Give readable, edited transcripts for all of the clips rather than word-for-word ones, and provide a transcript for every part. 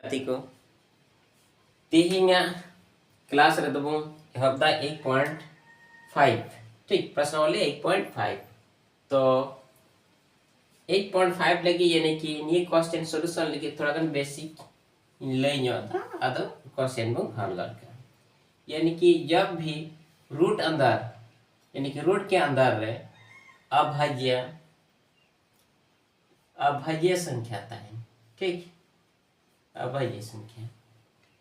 जाति को तेहिंगा क्लास रे दबो हबदा 1.5 ठीक प्रश्नावली 1.5 तो 8.5 लगी यानी कि ये क्वेश्चन सॉल्यूशन लगी थोड़ा गन बेसिक ले न्योता अदो क्वेश्चन बो हल करके यानी कि जब भी रूट अंदर यानी कि रूट के अंदर रे अभाज्य संख्या है ठीक अभाज्य संख्या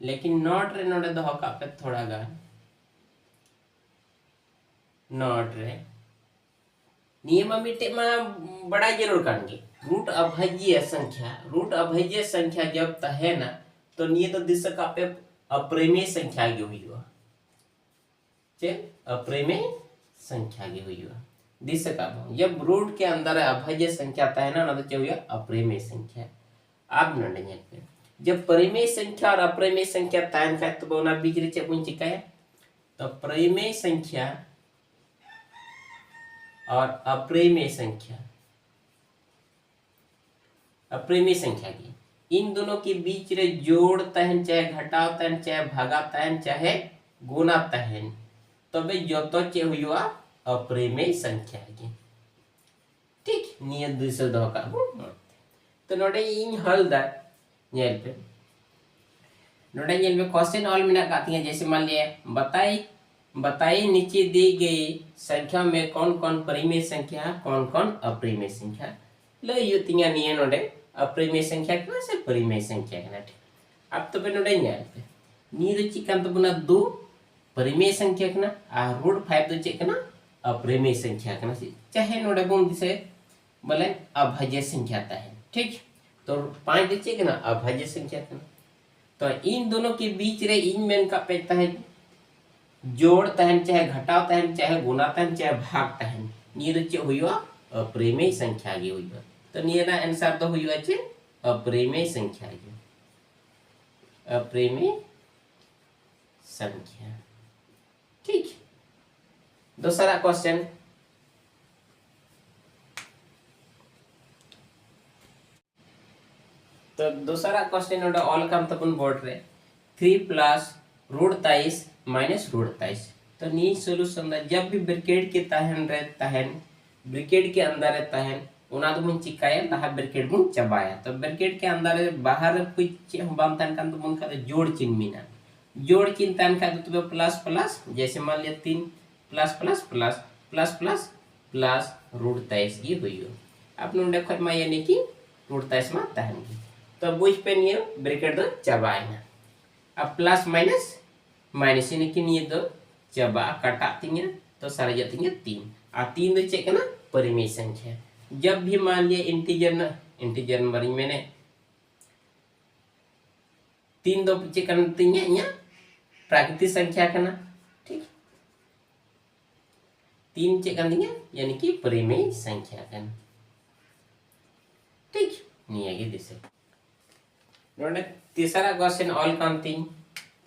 लेकिन नॉट रे नोडे दो का पे थोड़ा गान नॉट रे नियम मिटे में बड़ा जरूर कांगे रूट अभाज्य संख्या जब है ना तो निये तो दिस का पे अप्रेमेय संख्या की हुई हो चे अप्रेमेय संख्या की हुई हो दिस का जब रूट के अंदर अभाज्य संख्या है ना तो चाहिए अप्रेमेय संख्या आप नंडे पे जब परिमेय संख्या और अप्रेमेय संख्या तयन का तो बोना बीच रे चे बुन चिका है तो परिमेय संख्या और अप्रेमेय संख्या की इन दोनों के बीच रे जोड़ तहन चाहे घटाव तहन चाहे भागा तहन चाहे गुना तहन तबे जतो चे हुआ अप्रेमेय संख्या की ठीक नियत दूसरे दो का तो नोडे इन हल दा नेल पे नोडे नेल पे क्वेश्चन ऑल मिना काती है जैसे मान लिया बताइए नीचे दी गई संख्या में कौन कौन परिमेय संख्या कौन कौन अप्रिमेय संख्या ले युतिया निये नोडे अप्रिमेय संख्या के से परिमेय संख्या के ठीक अब तो पे नोडे नेल पे नी दो चिकन तो बना दो परिमेय संख्या के ना आ रूट 5 दो चिकन अप्रिमेय संख्या के ना चाहे नोडे बोल दिसे बोले अभाज्य संख्या है ठीक तो 5 दो चिकन अभाज्य संख्या के तो इन दोनों के बीच रे इन में का पेता है जोड़ तहन चाहे घटाव तहन चाहे गुना तहन चाहे भाग तहन नी चे हुआ अप्रेमेय संख्या गे हुआ तो नी ना आंसर तो हुआ चे अप्रेमेय संख्या गे अप्रेमेय संख्या ठीक दूसरा क्वेश्चन तो दूसरा क्वेश्चन ओडा ऑल काम तपन बोर्ड रे 3 प्लस रूट 23 माइनस रूट 23 तो नी सॉल्यूशन जब भी ब्रैकेट के तहन ब्रैकेट के अंदर रहता है उना तो मुन चिकाया लहा ब्रैकेट मुन चबाया तो ब्रैकेट के अंदर बाहर कुछ बाम तन का तो मुन का जोड़ चिन्ह मीना जोड़ चिन्ह तन का तो प्लस प्लस जैसे मान लिया 3 plus plus plus plus plus plus root 23 की हुई हो आपने देखो मैं यानी कि रूट 23 में तहन तो बुझ पे नहीं ब्रैकेट दो चबाया अब प्लस माइनस माइनस यानी कि नहीं दो चबा कटा तीन तो सारे जाती 3 आ 3 दो चेक ना परिमेय संख्या जब भी मान लिया इंटीजर नंबर मैंने 3 दो चेक करना तीन या प्राकृतिक संख्या करना ठीक 3 चेक करना यानी कि परिमेय संख्या करना ठीक नहीं आगे दिसे नोडे तीसरा क्वेश्चन ऑल काम 3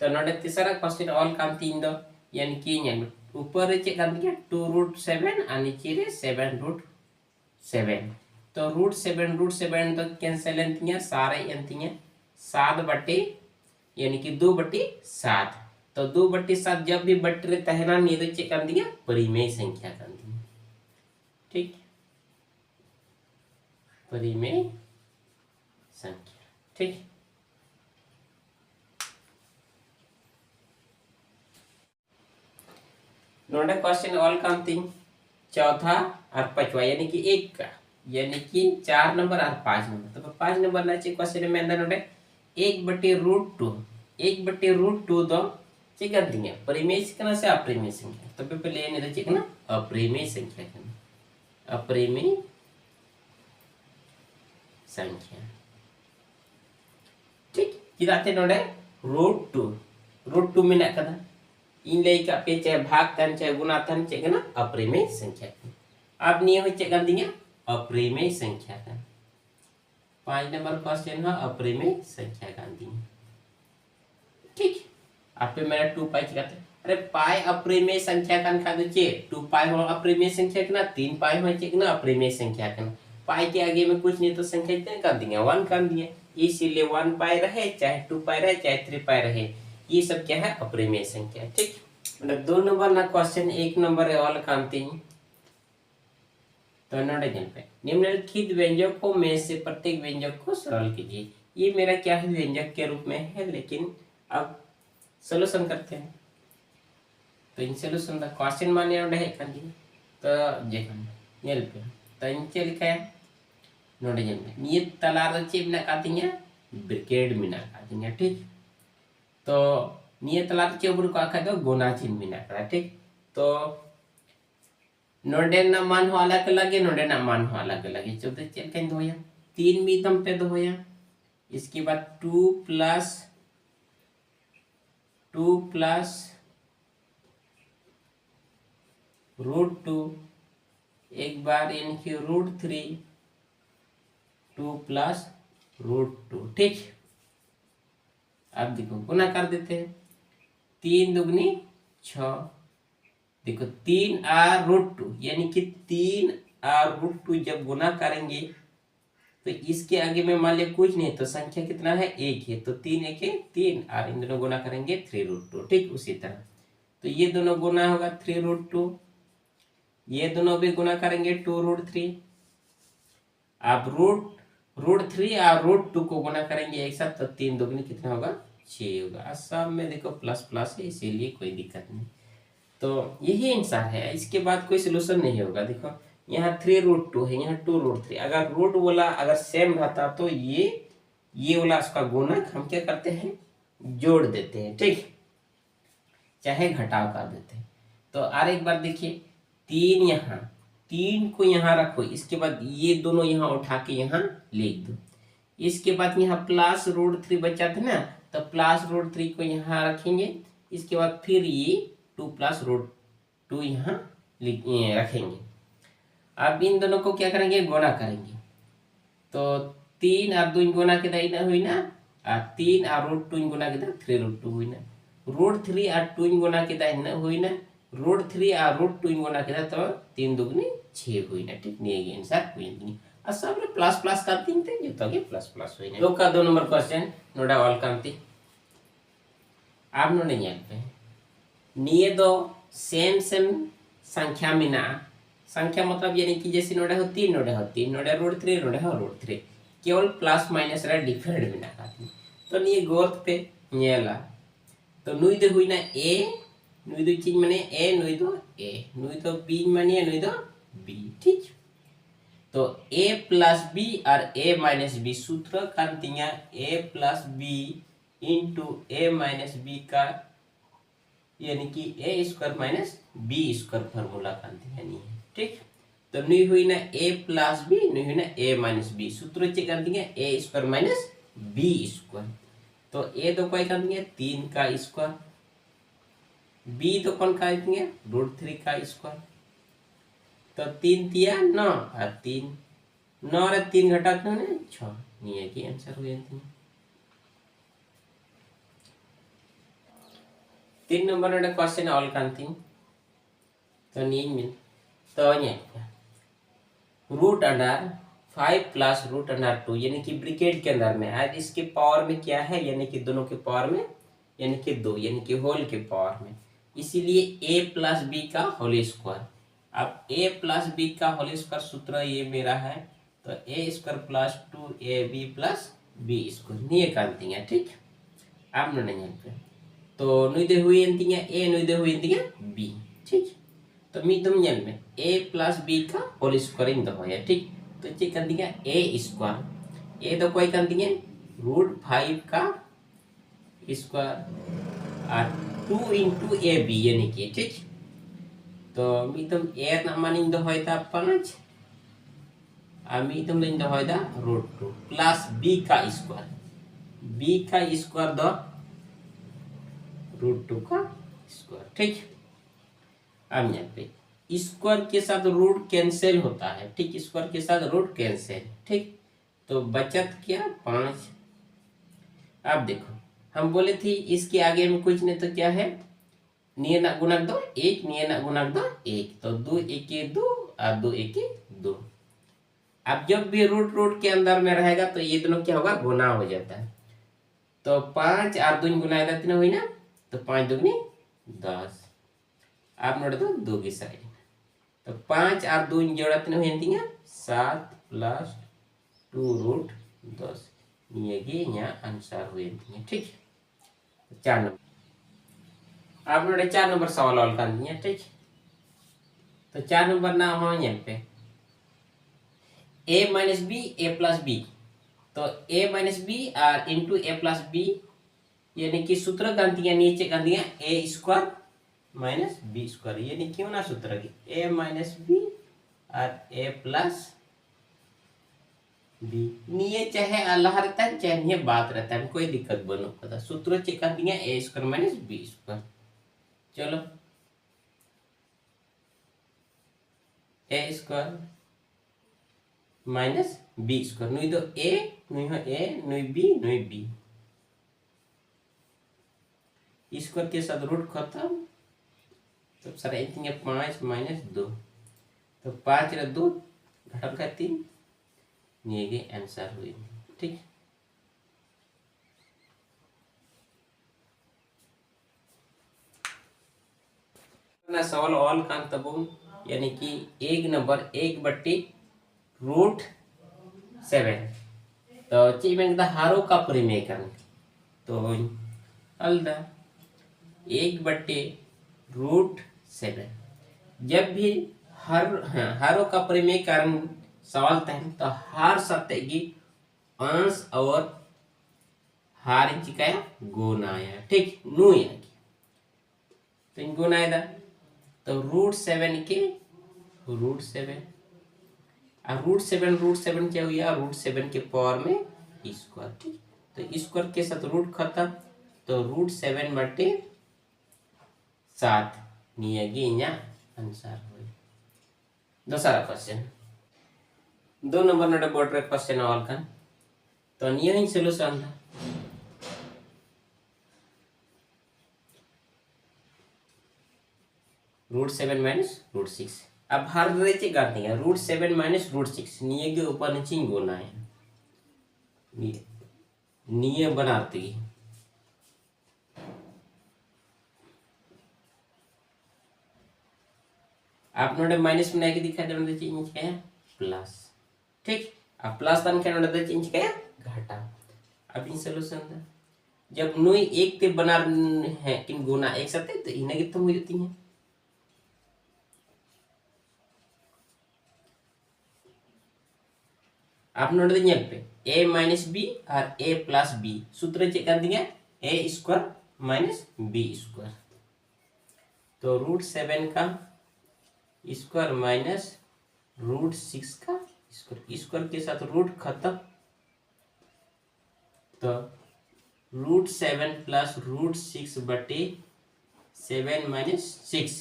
तो नोडे तीसरा क्वेश्चन ऑल काम 3 दो यानी कि न्यान ऊपर रे चेक करना 2 रूट 7 और नीचे रे 7 रूट 7 तो रूट 7 तो कैंसिल एंतिया सारे एंतिया 7 बटे यानी कि 2/7 तो 2/7 जब भी बट रे तहना नी तो चेक कर दिया परिमेय संख्या कर दिया ठीक परिमेय संख्या ठीक नोडे क्वेश्चन ऑल काम 3 चौथा और पांचवा यानी कि 1 का यानी कि 4 नंबर और 5 नंबर तो 5 नंबर ना चाहिए क्वेश्चन में अंदर नोडे 1/√2 दो चेक कर देंगे परिमेय संख्या से अप्रिमेय संख्या तो पहले ये नहीं चेक ना अप्रिमेय संख्या करना अप्रिमेय संख्या ठीक किदाते नोडे √2 में ना कदा इन ले का पे चाहे भाग तन चाहे गुना तन चाहे ना अप्रिमेय संख्या अब नहीं हो चेक कर देंगे अप्रिमेय संख्या का 5 नंबर क्वेश्चन है अप्रिमेय संख्या का देंगे ठीक आप पे मेरा 2 पाई चिकाते अरे पाई अप्रिमेय संख्या का खा दो चे 2 पाई हो अप्रिमेय संख्या का 3 पाई हो चेक ना अप्रिमेय संख्या का पाई के आगे में कुछ नहीं तो संख्या कितने कर देंगे 1 कर दिए इसीलिए 1 पाई रहे, चाहे 2 पाई रहे, चाहे 3 पाई रहे, ये सब क्या है? अप्रिमेय संख्या। ठीक, मतलब 2 नंबर ना क्वेश्चन 1 नंबर ऑल कांति। तो निम्नलिखित व्यंजकों में से प्रत्येक व्यंजक को सरल कीजिए। ये मेरा क्या है? व्यंजक के रूप में है, लेकिन अब सोल्यूशन करते हैं। तो इन सोल्यूशन का क्वेश्चन माने रहे कांति। तो जेखन नेल पे तो इनके लिखा है नोडे जन नियत तलार चे बिना कातिnya ब्रिकेड मिना कातिnya। ठीक, तो नियत तलार चे ऊपर को आखा दो गोना चिन्ह मिना करा। ठीक, तो नोडे ना मान हो अलग लगे, नोडे ना मान हो अलग लगे। तो चल कहीं दो या 3 मीतम पे दो या, इसके बाद 2 प्लस √2, एक बार इनकी √3, 2 प्लस √2। ठीक, अब देखो गुना कर देते हैं। 3 दुगनी 6, देखो 3 और √2 यानी कि 3 और √2 जब गुना करेंगे तो इसके आगे में मान लिया कुछ नहीं, तो संख्या कितना है? 1 है। तो 3 1 है 3, और इन दोनों गुना करेंगे 3√2। ठीक, उसी तरह तो ये दोनों गुना होगा 3√2, ये दोनों भी गुना करेंगे 2√3। अब √3 और √2 को गुना करेंगे एक साथ, तो 3 दुगनी कितना होगा? 6 होगा। सब में देखो प्लस प्लस है, इसीलिए कोई दिक्कत नहीं। तो यही आंसर है, इसके बाद कोई सोल्यूशन नहीं होगा। देखो यहाँ 3√2 है, यहाँ 2√3। अगर रूट वाला अगर सेम रहता तो ये वाला उसका गुणक हम क्या करते हैं? जोड़ देते हैं। ठीक, चाहे घटाव कर देते हैं। तो और एक बार देखिए, 3 को यहाँ रखो, इसके बाद ये दोनों यहाँ उठा के यहाँ लिख दो। इसके बाद यहाँ प्लस √3 बचा था ना, तो प्लस √3 को यहाँ रखेंगे। इसके बाद फिर ये 2 प्लस √2 यहाँ रखेंगे। अब इन दोनों को क्या करेंगे? गुना करेंगे। तो 3 और 2 गुना के दाई ना हुई ना, 3 और √2 गुना के दाई 3√2 हुई ना, √3 और 2 गुना के दाई ना हुई ना, √3 और √2 गुना के दाई तो 3 दुगनी 6 हुई ना। ठीक, नहीं आंसर हुई नहीं। और सब प्लस प्लस करते हैं जो तो प्लस प्लस हुई ना। लोग का 2 नंबर क्वेश्चन नोडा ऑल कांति। आप नोडे यहाँ पे निये दो सेम संख्या मिना, संख्या मतलब यानी कि जैसे नोडे हो 3 नोडे हो 3 नोडे √3 नोडे हो √3, केवल प्लस माइनस रे डिफरेंट मिना काती। तो निये गोर्थ पे नेला तो नुई दो हुई ना ए, नुई दो चीज माने ए, नुई दो बी माने नुई दो बी। ठीक, तो a प्लस बी और a माइनस बी सूत्र कांतिया a plus B into a minus B का यानी कि a² माइनस b² फॉर्मूला कांतिया नहीं है। ठीक, तो नहीं हुई ना a प्लस बी, नहीं हुई ना a माइनस बी, सूत्र चेक कांतिया a² माइनस b²। तो a तो कोई कांतिया 3 का स्क्वायर, b तो कौन कांतिया √3 का स्क्वायर। तो 3 तिया 9 और 3 9 और 3 घटा तो 6, नहीं है कि आंसर हो जाती है। 3 नंबर में क्वेश्चन ऑल कांति। तो नहीं मिल तो ये √5 प्लस √2 यानी कि ब्रैकेट के अंदर में आज इसके पावर में क्या है? यानी कि दोनों के पावर में यानी कि 2 यानी कि होल के पावर में, इसीलिए a प्लस बी का होल स्क्वायर। अब a प्लस बी का होल स्क्वायर सूत्र ये मेरा है, तो a² plus 2ab plus b² नहीं कांति है। ठीक, आप नहीं तो नुईदे हुई एंतिया a नुईदे हुई एंतिया b। ठीक, तो मी तुम जन में a प्लस b का होल स्क्वायर इन दो है। ठीक, तो चेक कर दिया a², a तो कोई कर दिया √5 का स्क्वायर और 2 इंटू ab यानी कि। ठीक, तो मी तुम a ना मान इन दो है था 5 और मी तुम इन दो है था √2 प्लस b का स्क्वायर दो √2 का स्क्वायर। ठीक, अब यहाँ पे स्क्वायर के साथ रूट कैंसिल होता है। ठीक, स्क्वायर के साथ रूट कैंसिल। ठीक, तो बचत क्या 5। अब देखो हम बोले थे इसके आगे में कुछ नहीं तो क्या है निये ना गुणक 2 1 निये ना गुणक 2 1, तो 2 1 2 और 2 1 2। अब जब भी रूट रूट के अंदर में रहेगा तो ये दोनों क्या होगा, गुना हो जाता है। तो 5 और 2 गुना तीन हुई ना, तो 5 दूनी 10 आप नोड़े तो 2 की साइड तो 5 और 2 जोड़ा तीन हुई 7 प्लस 2 रूट 10 ये आंसर हुई। ठीक है 4 नंबर आप नोड़े 4 नंबर सवाल ऑल कर दिए। ठीक तो 4 नंबर ना हो यहाँ पे a minus B a plus B, तो a माइनस बी और इंटू ए प्लस बी यानी कि सूत्र गांधियां नीचे गांधियां A square minus B square, यानी क्यों ना सूत्र की ए माइनस बी और ए प्लस बी निये चाहे अल्लाह रहता है चाहे निये बात रहता है, कोई दिक्कत बनो पता सूत्र चे गांधियां A square minus B square. चलो ए स्क्वायर माइनस बी स्क्वायर नुई तो ए नुई हो ए नुई बी स्क्वायर के साथ रूट खत्म तो सारा एक 5 माइनस 2 तो 5 रे 2 घटक का 3 ये आंसर हुई। ठीक ना सवाल ऑल कान तबुम यानी कि एक नंबर 1/√7 तो ची में हारो का परिमेयकरण तो अलदा 1/√7 जब भी हारो का परिमेयकरण सवाल तहन तो हार सकते कि अंश और हार चिकाया गुनाया। ठीक नु तो गुनाया तो √7 के √7 और √7 क्या हुआ √7 के पावर में स्क्वायर। ठीक तो स्क्वायर के साथ रूट खत्म तो √7/7 नियगिnya आंसर हुई। दूसरा क्वेश्चन 2 नंबर नोटे बोर्ड रे क्वेश्चन ऑल का तो निया ही सॉल्यूशन था √7 माइनस √6 अब हर रे कर दिया √7 माइनस √6 निये के ऊपर नीचे गुना है निये बनाती आप नोटे माइनस में आके दिखा दे नोटे चेंज क्या है प्लस। ठीक अब प्लस तन के नोटे चेंज क्या है घटा। अब इन सॉल्यूशन था जब नुई एक ते बना है किन गुना एक साथ तो इन्हें कितने हो जाती हैं आप नोट देंगे पे a माइनस बी और a प्लस बी सूत्र चेक कर दिया a square minus B square तो √7 का स्क्वायर माइनस √6 का स्क्वायर के साथ रूट खत्म तो √7 प्लस √6/7 माइनस 6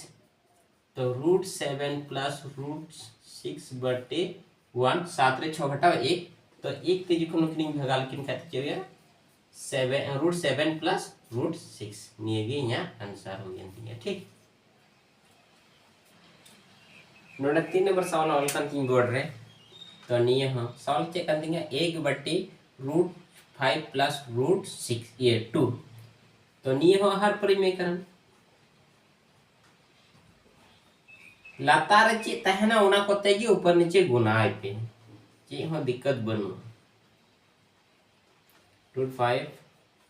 तो √7 प्लस √6/1 7 रे 6 घटाओ 1 तो 1 तेजी को नुकनी भगाल किन खाते चाहिए 7 प्लस √6 निये गए यहाँ आंसर हो गया। ठीक नोड़ा 3 नंबर सवाल ऑल का 3 बोर्ड रे तो निये हाँ सवाल चेक कर देंगे 1/√5 प्लस √6 ये 2 तो निये हो हर परिमेयकरण लातार चे तहना उना को तेजी ऊपर नीचे गुनाए पे चे हो दिक्कत बनो √5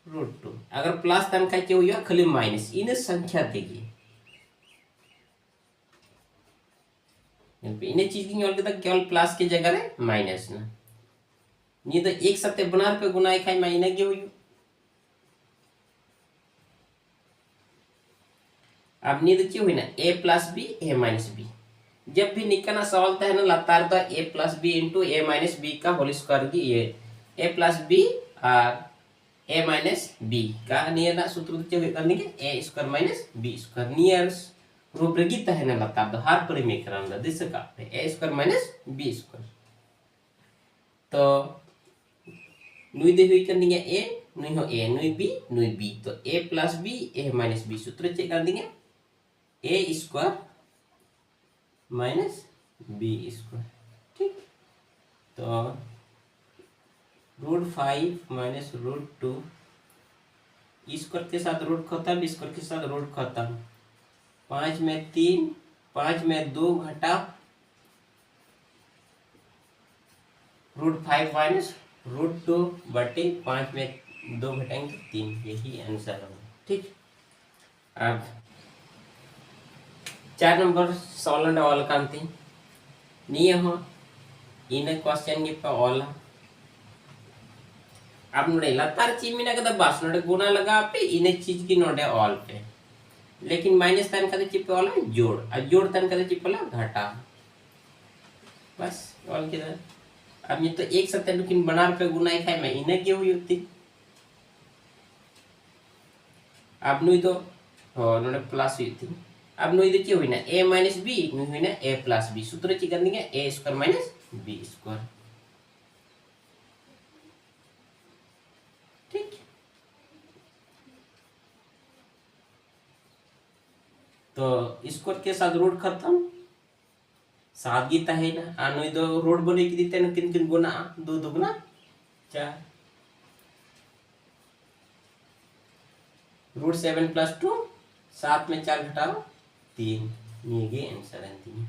√2 अगर प्लस तन का चे हुआ खाली माइनस इन संख्या देगी इन्हें चीज की और केवल प्लस की जगह रे माइनस ना ये तो एक साथ बनार पे गुनाए खाई माइनस के हुई अब नींद क्यों हुई ना a plus B a minus B जब भी निकलना सवाल था है ना लगातार तो a plus B into a minus B का होल स्क्वायर की ये a प्लस बी और a माइनस बी का नियर ना सूत्र करने के a square minus B square नियर रूपरेखित है ना लगातार तो हर परिमेयकरण का दिस का a square minus B square तो नुई दे हुई करनी है a नुई हो a नुई b तो a plus B a minus B सूत्र चेक कर देंगे a square minus B square. ठीक तो √5 माइनस √2, स्क्वायर के साथ रूट खत्म, स्क्वायर के साथ रूट खत्म, 5 में 3, 5 में 2 घटा √5 माइनस √2 बटे 5 में 2 घटाएंगे 3, यही आंसर होगा। ठीक, अब 4 नंबर सॉल्व ऑल कांति नहीं हो इन क्वेश्चन के ऑल अब नोडे लतार चीज में ना कदा बस नोडे गुना लगा पे इन चीज की नोडे ऑल पे, लेकिन माइनस तन कदा चिप ऑल जोड़ और जोड़ तन कदा चिप ऑल घटा, बस ऑल किधर। अब ये तो एक साथ लेकिन बना पे गुना ही खाए मैं इन्हें क्यों हुई होती। अब नुई तो हो नोडे प्लस हुई थी, अब नुई तो क्या हुई ना a माइनस b, नुई हुई ना a प्लस b, सूत्र ची कर देंगे a square minus b square. ठीक, तो स्क्वायर के साथ रूट खत्म, सादगी है ना अनुई दो रूट बने की दिते न किन किन गुना 2 दुगुना 4, √7 + 2, 7 में 4 घटाओ 3, ये आंसर है 3।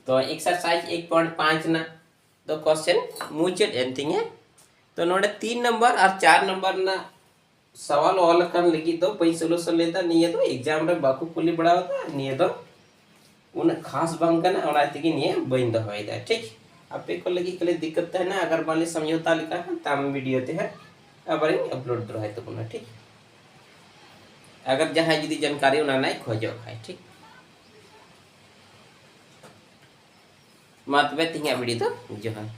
तो एक्सरसाइज 1.5 ना तो क्वेश्चन मुचेट एंथिंग है, तो नोडे 3 नंबर और 4 नंबर ना सवाल ऑल कर लगी तो पई सोल्यूशन लेता नहीं तो एग्जाम रे बाकू कुली बढ़ावता नहीं तो उन खास बांग करना और आते कि नहीं बंद होइदा। ठीक, आपे को लगी कले दिक्कत है ना अगर मान ली समझौता लिखा है ताम वीडियो ते है अब अपलोड दो है तो कोना। ठीक, अगर जहां यदि जानकारी उना नहीं खोजो है। ठीक, मातबे तिंगा वीडियो तो जो है।